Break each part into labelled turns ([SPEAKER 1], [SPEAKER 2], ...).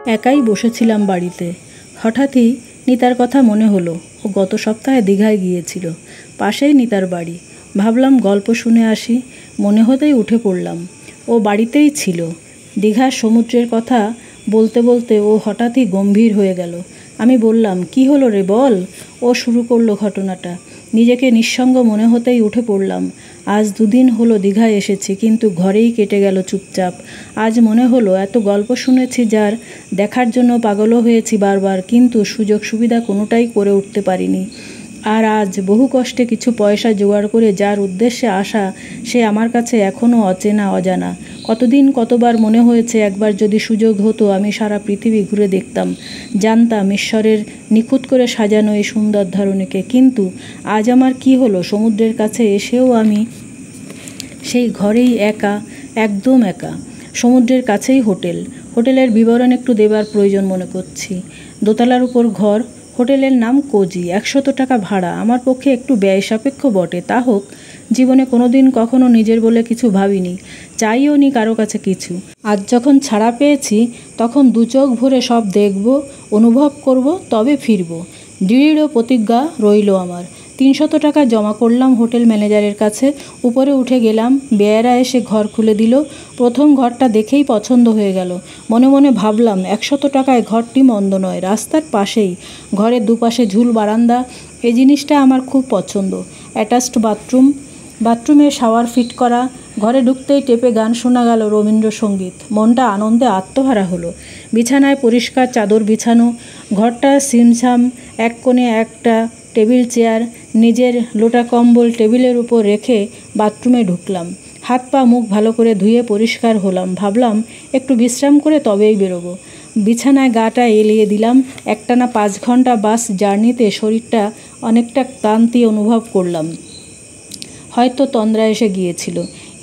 [SPEAKER 1] একাই বসেছিলাম বাড়িতে। হঠাৎই নিতার কথা মনে হলো। ও গত সপ্তাহে দীঘায় গিয়েছিল। পাশেই নিতার বাড়ি। ভাবলাম গল্প শুনে আসি। মনে হতেই উঠে পড়লাম। ও বাড়িতেই ছিল। দীঘার সমুদ্রের কথা বলতে বলতে ও হঠাৎই গম্ভীর হয়ে গেল। আমি বললাম, কি হলো রে বল। ও শুরু করলো ঘটনাটা। নিজেকে নিঃসঙ্গ মনে হতেই উঠে পড়লাম। আজ 2 দিন হলো দীঘায় এসেছি, কিন্তু ঘরেই কেটে গেল চুপচাপ। আজ মনে হলো এত গল্প শুনেছি যার, দেখার জন্য পাগলও হয়েছি বারবার, কিন্তু সুযোগ সুবিধা কোনোটাই করে উঠতে পারিনি। আর আজ বহু কষ্টে কিছু পয়সা জোগাড় করে যার উদ্দেশ্যে আসা, সে আমার কাছে এখনও অচেনা অজানা। কতদিন কতবার মনে হয়েছে একবার যদি সুযোগ হতো আমি সারা পৃথিবী ঘুরে দেখতাম, জানতাম ঈশ্বরের নিখুঁত করে সাজানো এই সুন্দর ধরনীকে। কিন্তু আজ আমার কি হলো, সমুদ্রের কাছে এসেও আমি সেই ঘরেই একা, একদম একা। সমুদ্রের কাছেই হোটেল। হোটেলের বিবরণ একটু দেবার প্রয়োজন মনে করছি। দোতলার উপর ঘর। হোটেলের নাম কোজি। 100 টাকা ভাড়া। আমার পক্ষে একটু ব্যয় সাপেক্ষ বটে, তা হোক। জীবনে কোনোদিন কখনো নিজের বলে কিছু ভাবিনি, চাইও নি কারো কাছে কিছু। আজ যখন ছাড়া পেয়েছি, তখন 2 চোখ ভরে সব দেখব, অনুভব করব, তবে ফিরব। দৃঢ় প্রতিজ্ঞা রইল আমার। 300 টাকা জমা করলাম হোটেল ম্যানেজারের কাছে। উপরে উঠে গেলাম। বেয়ারা এসে ঘর খুলে দিল। প্রথম ঘরটা দেখেই পছন্দ হয়ে গেল। মনে মনে ভাবলাম, 100 টাকায় ঘরটি মন্দ নয়। রাস্তার পাশেই, ঘরের দুপাশে ঝুল বারান্দা। এই জিনিসটা আমার খুব পছন্দ। অ্যাটাচড বাথরুম, বাথরুমে শাওয়ার ফিট করা। ঘরে ঢুকতেই টেপে গান শোনা গেল রবীন্দ্রসঙ্গীত। মনটা আনন্দে আত্মহারা হলো। বিছানায় পরিষ্কার চাদর বিছানো। ঘরটা ছিমছাম। এক কোণে একটা টেবিল চেয়ার। নিজের লোটা কম্বল টেবিলের উপর রেখে বাথরুমে ঢুকলাম। হাত পা মুখ ভালো করে ধুয়ে পরিষ্কার হলাম। ভাবলাম একটু বিশ্রাম করে তবেই বেরোবো। বিছানায় গাটা এলিয়ে দিলাম। একটানা 5 ঘন্টা বাস জার্নিতে শরীরটা অনেকটা ক্লান্তি অনুভব করলাম। হয়তো তন্দ্রা এসে গিয়েছিল।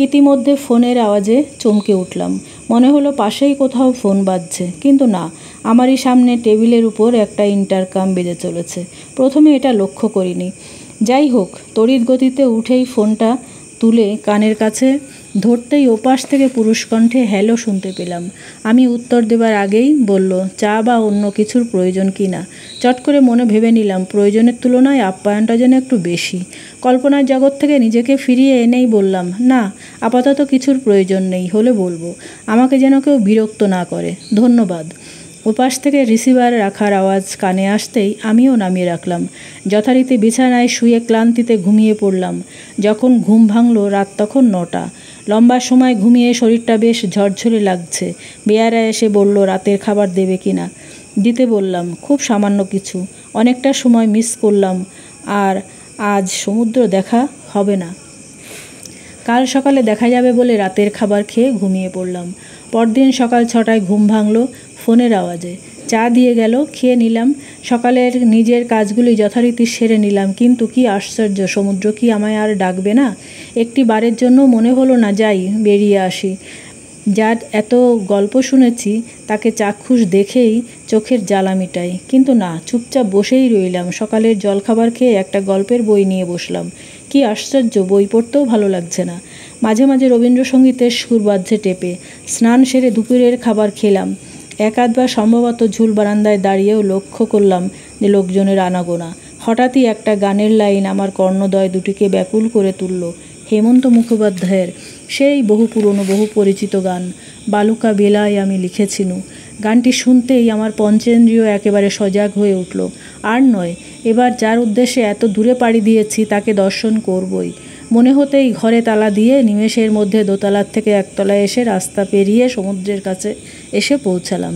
[SPEAKER 1] ইতিমধ্যে ফোনের আওয়াজে চমকে উঠলাম। মনে হলো পাশেই কোথাও ফোন বাজছে, কিন্তু না, আমারই সামনে টেবিলের উপর একটা ইন্টারকাম বেজে চলেছে। প্রথমে এটা লক্ষ্য করিনি। যাই হোক, তড়িৎ গতিতে উঠেই ফোনটা তুলে কানের কাছে ধরতেই ওপাশ থেকে পুরুষকণ্ঠে হ্যালো শুনতে পেলাম। আমি উত্তর দেবার আগেই বলল, চা বা অন্য কিছুর প্রয়োজন কি না। চট করে মনে ভেবে নিলাম, প্রয়োজনের তুলনায় আপ্যায়নটা যেন একটু বেশি। কল্পনার জগৎ থেকে নিজেকে ফিরিয়ে এনেই বললাম, না, আপাতত কিছুর প্রয়োজন নেই, হলে বলবো। আমাকে যেন কেউ বিরক্ত না করে। ধন্যবাদ। ওপাশ থেকে রিসিভার রাখার আওয়াজ কানে আসতেই আমিও নামিয়ে রাখলাম। যথারীতি বিছানায় শুয়ে ক্লান্তিতে ঘুমিয়ে পড়লাম। যখন ঘুম ভাঙল রাত তখন 9টা। লম্বা সময় ঘুমিয়ে শরীরটা বেশ ঝরঝরে লাগছে। বেয়ারা এসে বলল রাতের খাবার দেবে কি না। দিতে বললাম, খুব সামান্য কিছু। অনেকটা সময় মিস করলাম। আর আজ সমুদ্র দেখা হবে না। কাল সকালে দেখা যাবে বলে রাতের খাবার খেয়ে ঘুমিয়ে পড়লাম। পরদিন সকাল 6টায় ঘুম ভাঙল ফোনের আওয়াজে। চা দিয়ে গেল, খেয়ে নিলাম। সকালের নিজের কাজগুলি যথারীতি সেরে নিলাম। কিন্তু কি আশ্চর্য, সমুদ্র কি আমায় আর ডাকবে না? একটি বারের জন্য মনে হলো না যাই, বেরিয়ে আসি। যার এত গল্প শুনেছি তাকে চাক্ষুষ দেখেই চোখের জ্বালা মিটাই। কিন্তু না, চুপচাপ বসেই রইলাম। সকালের জলখাবার খেয়ে একটা গল্পের বই নিয়ে বসলাম। কি আশ্চর্য, বই পড়তেও ভালো লাগছে না। মাঝে মাঝে রবীন্দ্রসঙ্গীতের সুর বাজছে টেপে। স্নান সেরে দুপুরের খাবার খেলাম। এক আধবার সম্ভবত ঝুল বারান্দায় দাঁড়িয়েও লক্ষ্য করলাম যে লোকজনের আনাগোনা। হঠাৎই একটা গানের লাইন আমার কর্ণদ্বয় দুটিকে ব্যাকুল করে তুলল। হেমন্ত মুখোপাধ্যায়ের সেই বহু পুরনো, বহু পরিচিত গান, বালুকা বেলায় আমি লিখেছিনু। গানটি শুনতেই আমার পঞ্চেন্দ্রিয় একেবারে সজাগ হয়ে উঠল। আর নয়, এবার যার উদ্দেশ্যে এত দূরে পাড়ি দিয়েছি তাকে দর্শন করবই। মনে হতেই ঘরে তালা দিয়ে নিমেষের মধ্যে দোতলার থেকে একতলায় এসে রাস্তা পেরিয়ে সমুদ্রের কাছে এসে পৌঁছালাম।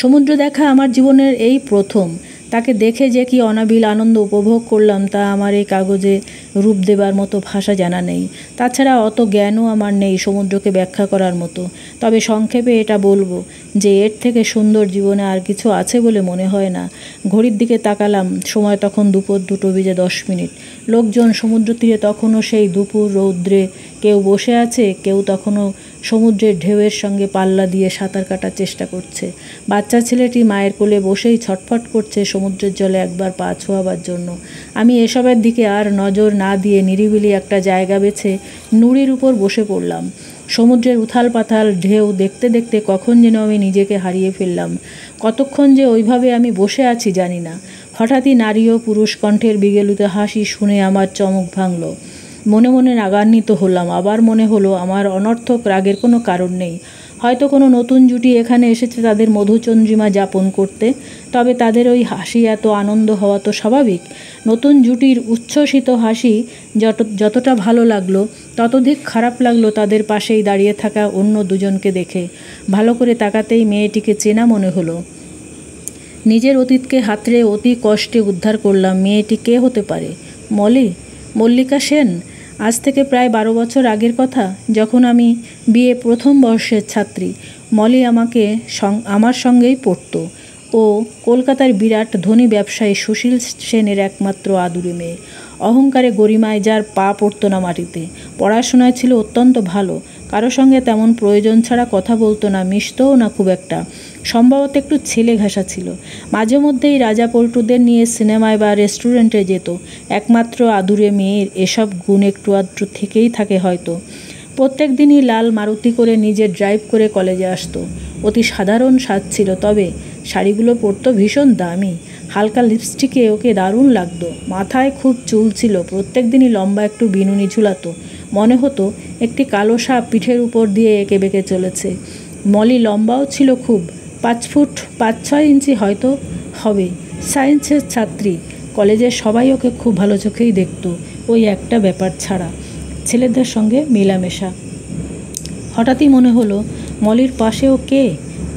[SPEAKER 1] সমুদ্র দেখা আমার জীবনের এই প্রথম। তাকে দেখে যে কি অনাবিল আনন্দ উপভোগ করলাম তা আমার এই কাগজে রূপ দেবার মতো ভাষা জানা নেই। তাছাড়া অত জ্ঞানও আমার নেই সমুদ্রকে ব্যাখ্যা করার মতো। তবে সংক্ষেপে এটা বলবো যে এর থেকে সুন্দর জীবনে আর কিছু আছে বলে মনে হয় না। ঘড়ির দিকে তাকালাম, সময় তখন দুপুর 2:10। লোকজন সমুদ্র তীরে তখনও সেই দুপুর রৌদ্রে কেউ বসে আছে, কেউ তখনও সমুদ্রের ঢেউয়ের সঙ্গে পাল্লা দিয়ে সাঁতার কাটার চেষ্টা করছে। বাচ্চা ছেলেটি মায়ের কোলে বসেই ছটফট করছে সমুদ্রের জলে একবার পা ছোঁয়াবার জন্য। আমি এসবের দিকে আর নজর না দিয়ে নিরিবিলি একটা জায়গা বেছে নুড়ির উপর বসে পড়লাম। সমুদ্রের উথাল পাথাল ঢেউ দেখতে দেখতে কখন যেন আমি নিজেকে হারিয়ে ফেললাম। কতক্ষণ যে ওইভাবে আমি বসে আছি জানি না। হঠাৎই নারী ও পুরুষ কণ্ঠের বিগলিত হাসি শুনে আমার চমক ভাঙল। মনে মনে রাগান্বিত হলাম। আবার মনে হলো আমার অনর্থক রাগের কোনো কারণ নেই। হয়তো কোনো নতুন জুটি এখানে এসেছে তাদের মধুচন্দ্রিমা যাপন করতে। তবে তাদের ওই হাসি এত আনন্দ হওয়া তো স্বাভাবিক। নতুন জুটির উচ্ছ্বসিত হাসি যতটা ভালো লাগলো ততধিক খারাপ লাগলো তাদের পাশেই দাঁড়িয়ে থাকা অন্য দুজনকে দেখে। ভালো করে তাকাতেই মেয়েটিকে চেনা মনে হলো। নিজের অতীতকে হাতড়ে অতি কষ্টে উদ্ধার করলাম। মেয়েটি কে হতে পারে? মল্লিকা সেন। আজ থেকে প্রায় 12 বছর আগের কথা, যখন আমি বিএ প্রথম বর্ষের ছাত্রী। মলি আমার সঙ্গেই পড়তো। ও কলকাতার বিরাট ধনী ব্যবসায়ী সুশীল সেনের একমাত্র আদুরে মেয়ে। অহংকারে গরিমায় যার পা পড়তো না মাটিতে। পড়াশোনায় ছিল অত্যন্ত ভালো। কারো সঙ্গে তেমন প্রয়োজন ছাড়া কথা বলতো না, মিশতও না খুব একটা। সম্ভবত একটু ছেলে ঘাসা ছিল। মাঝে মধ্যেই রাজা পল্টুদের নিয়ে সিনেমায় বা রেস্টুরেন্টে যেত। একমাত্র আদুরে মেয়ের এসব গুণ একটু আধটু থেকেই থাকে হয়তো। প্রত্যেক দিনই লাল মারুতি করে নিজে ড্রাইভ করে কলেজে আসতো। অতি সাধারণ সাজ ছিল, তবে শাড়িগুলো পরতো ভীষণ দামি। হালকা লিপস্টিকে ওকে দারুণ লাগতো। মাথায় খুব চুল ছিল। প্রত্যেক দিনই লম্বা একটু বিনুনি ঝুলাতো। মনে হতো একটি কালো সাপ পিঠের উপর দিয়ে এঁকে বেঁকে চলেছে। মলি লম্বাও ছিল খুব, 5 ফুট 5-6 ইঞ্চি হয়তো হবে। সায়েন্সের ছাত্রী। কলেজের সবাই ওকে খুব ভালো চোখেই দেখতো, ওই একটা ব্যাপার ছাড়া, ছেলেদের সঙ্গে মেলামেশা। হঠাৎই মনে হলো মলির পাশেও কে?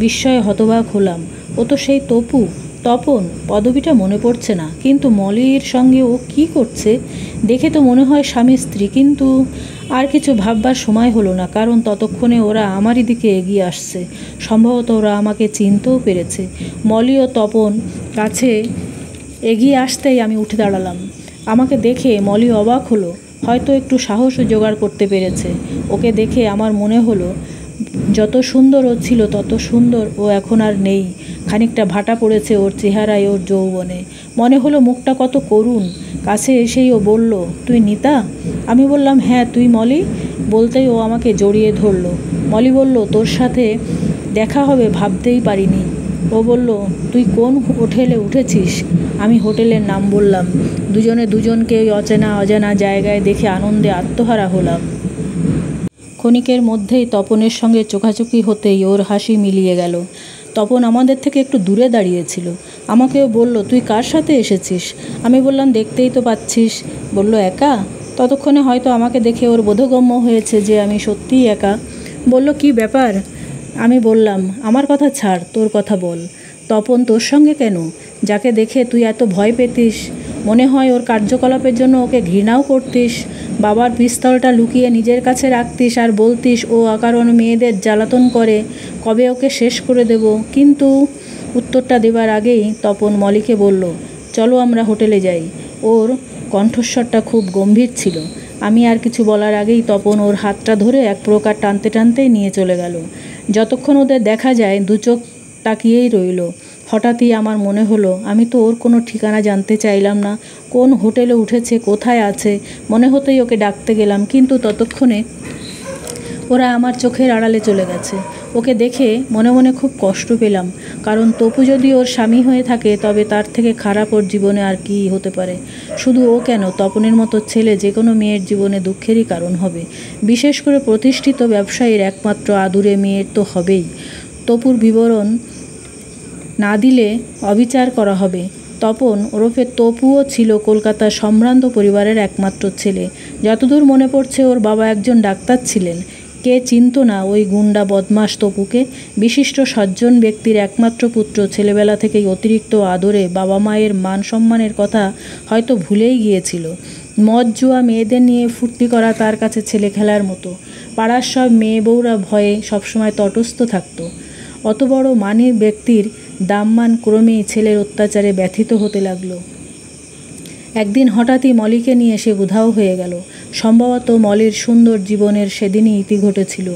[SPEAKER 1] বিস্ময়ে হতবাক হলাম। ও তো সেই তপন। পদবিটা মনে পড়ছে না, কিন্তু মলির সঙ্গে ও কি করছে? দেখে তো মনে হয় স্বামী স্ত্রী, কিন্তু আর কিছু ভাববার সময় হলো না, কারণ ততক্ষণে ওরা আমারই দিকে এগিয়ে আসছে। সম্ভবত ওরা আমাকে চিনতেও পেরেছে। মলি ও তপন কাছে এগিয়ে আসতেই আমি উঠে দাঁড়ালাম। আমাকে দেখে মলি অবাক হলো, হয়তো একটু সাহসও জোগাড় করতে পেরেছে। ওকে দেখে আমার মনে হলো যত সুন্দর ও ছিল তত সুন্দর ও এখন আর নেই। খানিকটা ভাটা পড়েছে ওর চেহারায়, ওর যৌবনে। মনে হলো মুখটা কত করুণ। কাছে এসেই ও বলল, তুই নিতা? আমি বললাম, হ্যাঁ, তুই মলি? বলতেই ও আমাকে জড়িয়ে ধরল। মলি বলল, তোর সাথে দেখা হবে ভাবতেই পারিনি। ও বলল, তুই কোন হোটেলে উঠেছিস? আমি হোটেলের নাম বললাম। দুজনে দুজনকে ওই অজানা জায়গায় দেখে আনন্দে আত্মহারা হলাম। ক্ষণিকের মধ্যেই তপনের সঙ্গে চোখাচোখি হতেই ওর হাসি মিলিয়ে গেল। তপন আমাদের থেকে একটু দূরে দাঁড়িয়েছিল। আমাকেও বলল, তুই কার সাথে এসেছিস? আমি বললাম, দেখতেই তো পাচ্ছিস। বলল, একা? ততক্ষণে হয়তো আমাকে দেখে ওর বোধগম্য হয়েছে যে আমি সত্যিই একা। বলল, কি ব্যাপার? আমি বললাম, আমার কথা ছাড়, তোর কথা বল। তপন তোর সঙ্গে কেন? যাকে দেখে তুই এত ভয় পেতিস, মনে হয় ওর কার্যকলাপের জন্য ওকে ঘৃণাও করতিস। বাবার পিস্তলটা লুকিয়ে নিজের কাছে রাখতিস আর বলতিস ও অকারণ মেয়েদের জ্বালাতন করে, কবে ওকে শেষ করে দেব। কিন্তু উত্তরটা দেবার আগেই তপন মলিকে বলল, চলো আমরা হোটেলে যাই। ওর কণ্ঠস্বরটা খুব গম্ভীর ছিল। আমি আর কিছু বলার আগেই তপন ওর হাতটা ধরে এক প্রকার টানতে টানতেই নিয়ে চলে গেল। যতক্ষণ ওদের দেখা যায় দু চোখ তাকিয়েই রইল। হঠাৎই আমার মনে হলো, আমি তো ওর কোনো ঠিকানা জানতে চাইলাম না। কোন হোটেলে উঠেছে, কোথায় আছে, মনে হতেই ওকে ডাকতে গেলাম, কিন্তু ততক্ষণে ওরা আমার চোখের আড়ালে চলে গেছে। ওকে দেখে মনে মনে খুব কষ্ট পেলাম, কারণ তপু যদি ওর স্বামী হয়ে থাকে তবে তার থেকে খারাপ ওর জীবনে আর কি হতে পারে। শুধু ও কেন, তপনের মতো ছেলে যে কোনো মেয়ের জীবনে দুঃখেরই কারণ হবে। বিশেষ করে প্রতিষ্ঠিত ব্যবসায়ীর একমাত্র আদুরে মেয়ের তো হবেই। তপুর বিবরণ না দিলে অবিচার করা হবে। তপন ওরফে তপুও ছিল কলকাতার সম্ভ্রান্ত পরিবারের একমাত্র ছেলে। যতদূর মনে পড়ছে ওর বাবা একজন ডাক্তার ছিলেন। কে চিনত না ওই গুন্ডা বদমাস তপুকে? বিশিষ্ট সজ্জন ব্যক্তির একমাত্র পুত্র ছেলেবেলা থেকেই অতিরিক্ত আদরে বাবা মায়ের মান সম্মানের কথা হয়তো ভুলেই গিয়েছিল। মদ জুয়া মেয়েদের নিয়ে ফুর্তি করা তার কাছে ছেলে খেলার মতো। পাড়ার সব মেয়ে বউরা ভয়ে সবসময় তটস্থ থাকত। অত বড় মানের ব্যক্তির দাম্মান ক্রমেই ছেলের অত্যাচারে ব্যথিত হতে লাগলো। একদিন হঠাৎই মলিকে নিয়ে সে উধাও হয়ে গেল। সম্ভবত মলির সুন্দর জীবনের সেদিনই ইতি ঘটেছিল।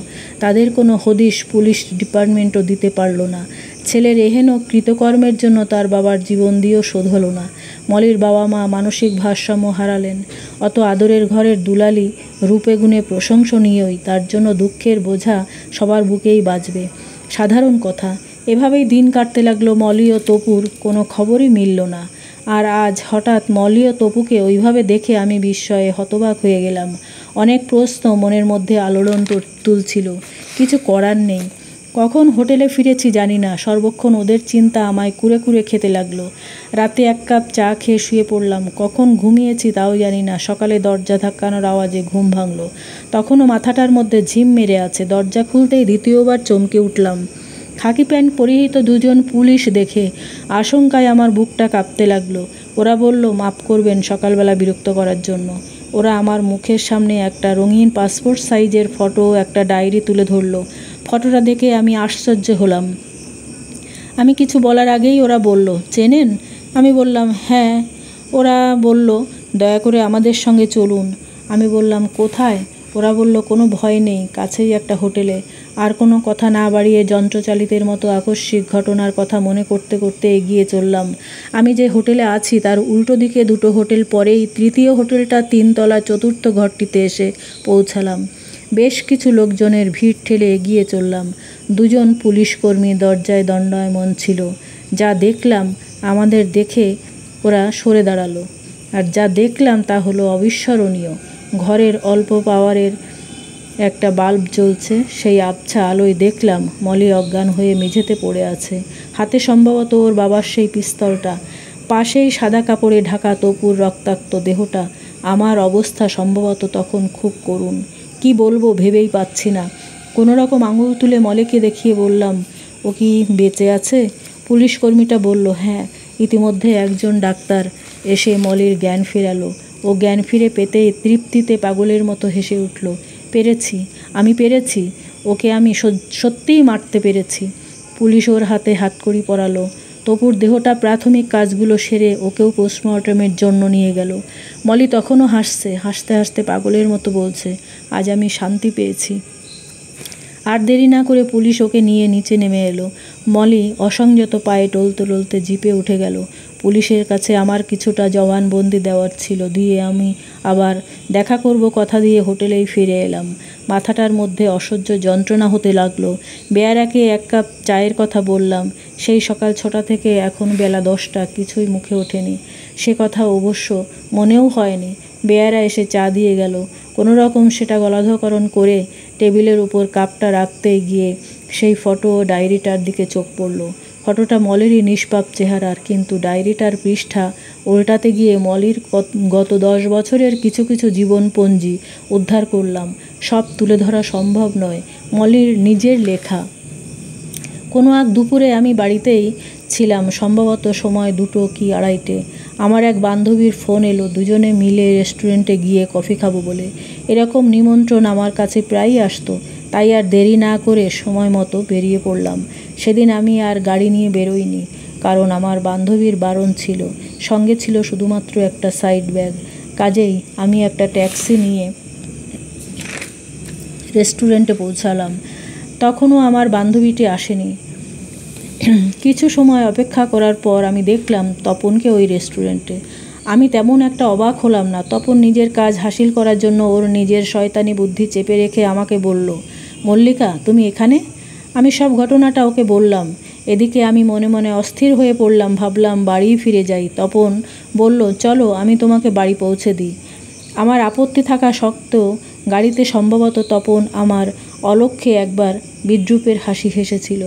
[SPEAKER 1] তাদের কোনো হদিশ পুলিশ ডিপার্টমেন্টও দিতে পারল না। ছেলের এহেন কৃতকর্মের জন্য তার বাবার জীবন দিয়েও শোধ হলো না। মলির বাবা মা মানসিক ভারসাম্য হারালেন। অত আদরের ঘরের দুলালি রূপে গুণে প্রশংসনীয়ই, তার জন্য দুঃখের বোঝা সবার বুকেই বাজবে, সাধারণ কথা। এভাবেই দিন কাটতে লাগলো। মলি ও তপুর কোনো খবরই মিলল না। আর আজ হঠাৎ মলি ও তপুকে ওইভাবে দেখে আমি বিস্ময়ে হতবাক হয়ে গেলাম। অনেক প্রশ্ন মনের মধ্যে আলোড়ন তুলছিল। কিছু করার নেই। কখন হোটেলে ফিরেছি জানি না। সর্বক্ষণ ওদের চিন্তা আমায় কুরে কুরে খেতে লাগলো। রাতে 1 কাপ চা খেয়ে শুয়ে পড়লাম। কখন ঘুমিয়েছি তাও জানি না। সকালে দরজা ধাক্কানোর আওয়াজে ঘুম ভাঙল। তখনও মাথাটার মধ্যে ঝিম মেরে আছে। দরজা খুলতেই দ্বিতীয়বার চমকে উঠলাম। খাকি প্যান্ট পরিহিত 2 জন পুলিশ দেখে আশঙ্কায় আমার বুকটা কাঁপতে লাগলো। ওরা বলল, মাপ করবেন সকালবেলা বিরক্ত করার জন্য। ওরা আমার মুখের সামনে একটা রঙিন পাসপোর্ট সাইজের ফটো, একটা ডায়েরি তুলে ধরলো। ফটোটা দেখে আমি আশ্চর্য হলাম। আমি কিছু বলার আগেই ওরা বলল, চেনেন? আমি বললাম, হ্যাঁ। ওরা বলল, দয়া করে আমাদের সঙ্গে চলুন। আমি বললাম, কোথায়? ওরা বলল, কোনো ভয় নেই, কাছেই একটা হোটেলে। আর কোনো কথা না বাড়িয়ে যন্ত্রচালিতের মতো আকস্মিক ঘটনার কথা মনে করতে করতে এগিয়ে চললাম। আমি যে হোটেলে আছি তার উল্টো দিকে 2টো হোটেল পরেই তৃতীয় হোটেলটা 3 তলা 4র্থ ঘরটিতে এসে পৌঁছালাম। বেশ কিছু লোকজনের ভিড় ঠেলে এগিয়ে চললাম। 2 জন পুলিশকর্মী দরজায় দণ্ডায়মান ছিল। যা দেখলাম, আমাদের দেখে ওরা সরে দাঁড়ালো। আর যা দেখলাম তা হলো অবিস্মরণীয়। ঘরের অল্প পাওয়ারের একটা বাল্ব জ্বলছে। সেই আবছা আলোয় দেখলাম মলি অজ্ঞান হয়ে মেঝেতে পড়ে আছে। হাতে সম্ভবত ওর বাবার সেই পিস্তলটা। পাশেই সাদা কাপড়ে ঢাকা তপুর রক্তাক্ত দেহটা। আমার অবস্থা সম্ভবত তখন খুব করুণ। কি বলবো ভেবেই পাচ্ছি না। কোনো রকম আঙুল তুলে মলিকে দেখিয়ে বললাম, ও কি বেঁচে আছে? পুলিশকর্মীটা বলল, হ্যাঁ। ইতিমধ্যে একজন ডাক্তার এসে মলির জ্ঞান ফেরালো। ও জ্ঞান ফিরে পেতেই তৃপ্তিতে পাগলের মতো হেসে উঠল। পেরেছি, আমি পেরেছি। ওকে আমি সত্যিই মারতে পেরেছি। পুলিশ ওর হাতে হাতকড়ি পরালো। তপুর দেহটা প্রাথমিক কাজগুলো সেরে ওকেও পোস্টমর্টমের জন্য নিয়ে গেল। মলি তখনও হাসছে। হাসতে হাসতে পাগলের মতো বলছে, আজ আমি শান্তি পেয়েছি। আর দেরি না করে পুলিশ ওকে নিয়ে নিচে নেমে এলো। মলি অসংযত পায়ে টলতে টলতে জিপে উঠে গেল। পুলিশের কাছে আমার কিছুটা জবানবন্দি দেওয়ার ছিল, দিয়ে আমি আবার দেখা করব কথা দিয়ে হোটেলেই ফিরে এলাম। মাথাটার মধ্যে অসহ্য যন্ত্রণা হতে লাগলো। বেয়ারাকে 1 কাপ চায়ের কথা বললাম। সেই সকাল 6টা থেকে এখন বেলা 10টা, কিছুই মুখে ওঠেনি। সে কথা অবশ্য মনেও হয়নি। বেয়ারা এসে চা দিয়ে গেল। কোনো রকম সেটা গলাধকরণ করে টেবিলের উপর কাপটা রাখতেই গিয়ে সেই ফটো ও ডায়েরিটার দিকে চোখ পড়ল। ফটোটা মলিরই নিষ্পাপ চেহারার, কিন্তু ডায়েরিটার পৃষ্ঠা উল্টাতে গিয়ে মলির গত 10 বছরের কিছু কিছু জীবনপঞ্জি উদ্ধার করলাম। সব তুলে ধরা সম্ভব নয়। মলির নিজের লেখা। কোনো এক দুপুরে আমি বাড়িতেই ছিলাম, সম্ভবত সময় 2টো কি 2:30টে। আমার এক বান্ধবীর ফোন এলো, দুজনে মিলে রেস্টুরেন্টে গিয়ে কফি খাবো বলে। এরকম নিমন্ত্রণ আমার কাছে প্রায়ই আসতো। তাই আর দেরি না করে সময় মতো বেরিয়ে পড়লাম। সেদিন আমি আর গাড়ি নিয়ে বেরোইনি, কারণ আমার বান্ধবীর বারণ ছিল। সঙ্গে ছিল শুধুমাত্র একটা সাইড ব্যাগ। কাজেই আমি একটা ট্যাক্সি নিয়ে রেস্টুরেন্টে পৌঁছালাম। তখনও আমার বান্ধবীটি আসেনি। কিছু সময় অপেক্ষা করার পর আমি দেখলাম তপনকে ওই রেস্টুরেন্টে। আমি তেমন একটা অবাক হলাম না। তপন নিজের কাজ হাসিল করার জন্য ওর নিজের শয়তানি বুদ্ধি চেপে রেখে আমাকে বলল, মল্লিকা, তুমি এখানে? আমি সব ঘটনাটা ওকে বললাম। এদিকে আমি মনে মনে অস্থির হয়ে পড়লাম। ভাবলাম বাড়ি ফিরে যাই। তপন বলল, চলো আমি তোমাকে বাড়ি পৌঁছে দিই। আমার আপত্তি থাকা সত্ত্বেও গাড়িতে সম্ভবত তপন আমার অলক্ষ্যে একবার বিদ্রূপের হাসি হেসেছিল।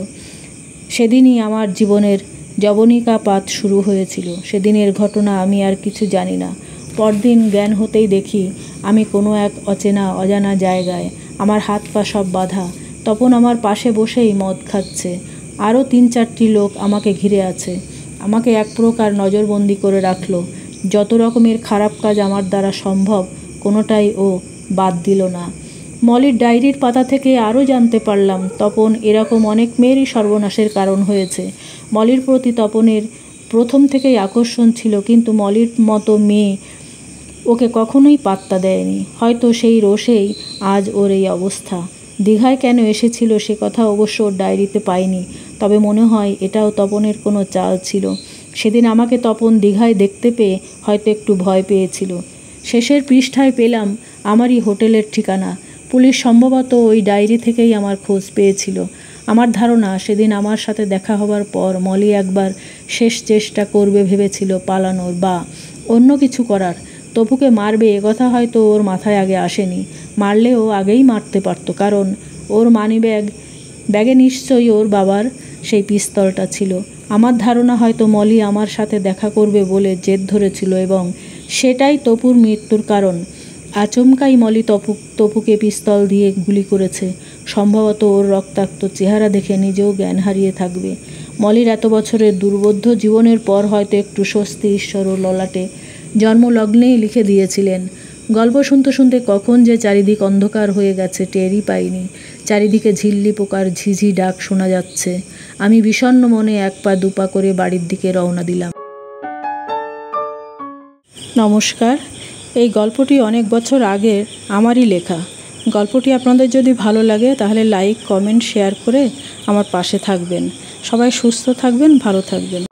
[SPEAKER 1] সেদিনই আমার জীবনের যবনিকাপাত শুরু হয়েছিল। সেদিনের ঘটনা আমি আর কিছু জানি না। পরদিন জ্ঞান হতেই দেখি আমি কোনো এক অজানা জায়গায়। আমার হাত পা সব বাঁধা। তপন আমার পাশে বসেই মদ খাচ্ছে। আরও 3-4টি লোক আমাকে ঘিরে আছে। আমাকে এক প্রকার নজরবন্দি করে রাখলো। যত রকমের খারাপ কাজ আমার দ্বারা সম্ভব কোনোটাই ও বাদ দিল না। মলির ডায়েরির পাতা থেকে আরও জানতে পারলাম তপন এরকম অনেক মেয়েরই সর্বনাশের কারণ হয়েছে। মলির প্রতি তপনের প্রথম থেকেই আকর্ষণ ছিল, কিন্তু মলির মতো মেয়ে ওকে কখনোই পাত্তা দেয়নি। হয়তো সেই রোষেই আজ ওর এই অবস্থা। দীঘায় কেন এসেছিল সে কথা অবশ্য ওর ডায়েরিতে পাইনি, তবে মনে হয় এটাও তপনের কোনো চাল ছিল। সেদিন আমাকে তপন দীঘায় দেখতে পেয়ে হয়তো একটু ভয় পেয়েছিল। শেষের পৃষ্ঠায় পেলাম আমারই হোটেলের ঠিকানা। পুলিশ সম্ভবত ওই ডায়েরি থেকেই আমার খোঁজ পেয়েছিল। আমার ধারণা সেদিন আমার সাথে দেখা হবার পর মলি একবার শেষ চেষ্টা করবে ভেবেছিল পালানোর বা অন্য কিছু করার। তপুকে মারবে একথা হয়তো ওর মাথায় আগে আসেনি। মারলেও আগেই মারতে পারত, কারণ ওর ব্যাগে নিশ্চয়ই ওর বাবার সেই পিস্তলটা ছিল। আমার ধারণা হয়তো মলি আমার সাথে দেখা করবে বলে জেদ ধরেছিল এবং সেটাই তপুর মৃত্যুর কারণ। আচমকাই মলি তপুকে পিস্তল দিয়ে গুলি করেছে। সম্ভবত ওর রক্তাক্ত চেহারা দেখে নিজেও জ্ঞান হারিয়ে থাকবে। মলির এত বছরের দুর্বোধ্য জীবনের পর হয়তো একটু স্বস্তি ঈশ্বর ও ললাটে জন্মলগ্নেই লিখে দিয়েছিলেন। গল্প শুনতে শুনতে কখন যে চারিদিক অন্ধকার হয়ে গেছে টেরই পাইনি। চারিদিকে ঝিল্লি পোকার ঝিঝি ডাক শোনা যাচ্ছে। আমি বিষণ্ণ মনে এক পা দুপা করে বাড়ির দিকে রওনা দিলাম। নমস্কার। এই গল্পটি অনেক বছর আগের আমারই লেখা। গল্পটি আপনাদের যদি ভালো লাগে তাহলে লাইক, কমেন্ট, শেয়ার করে আমার পাশে থাকবেন। সবাই সুস্থ থাকবেন, ভালো থাকবেন।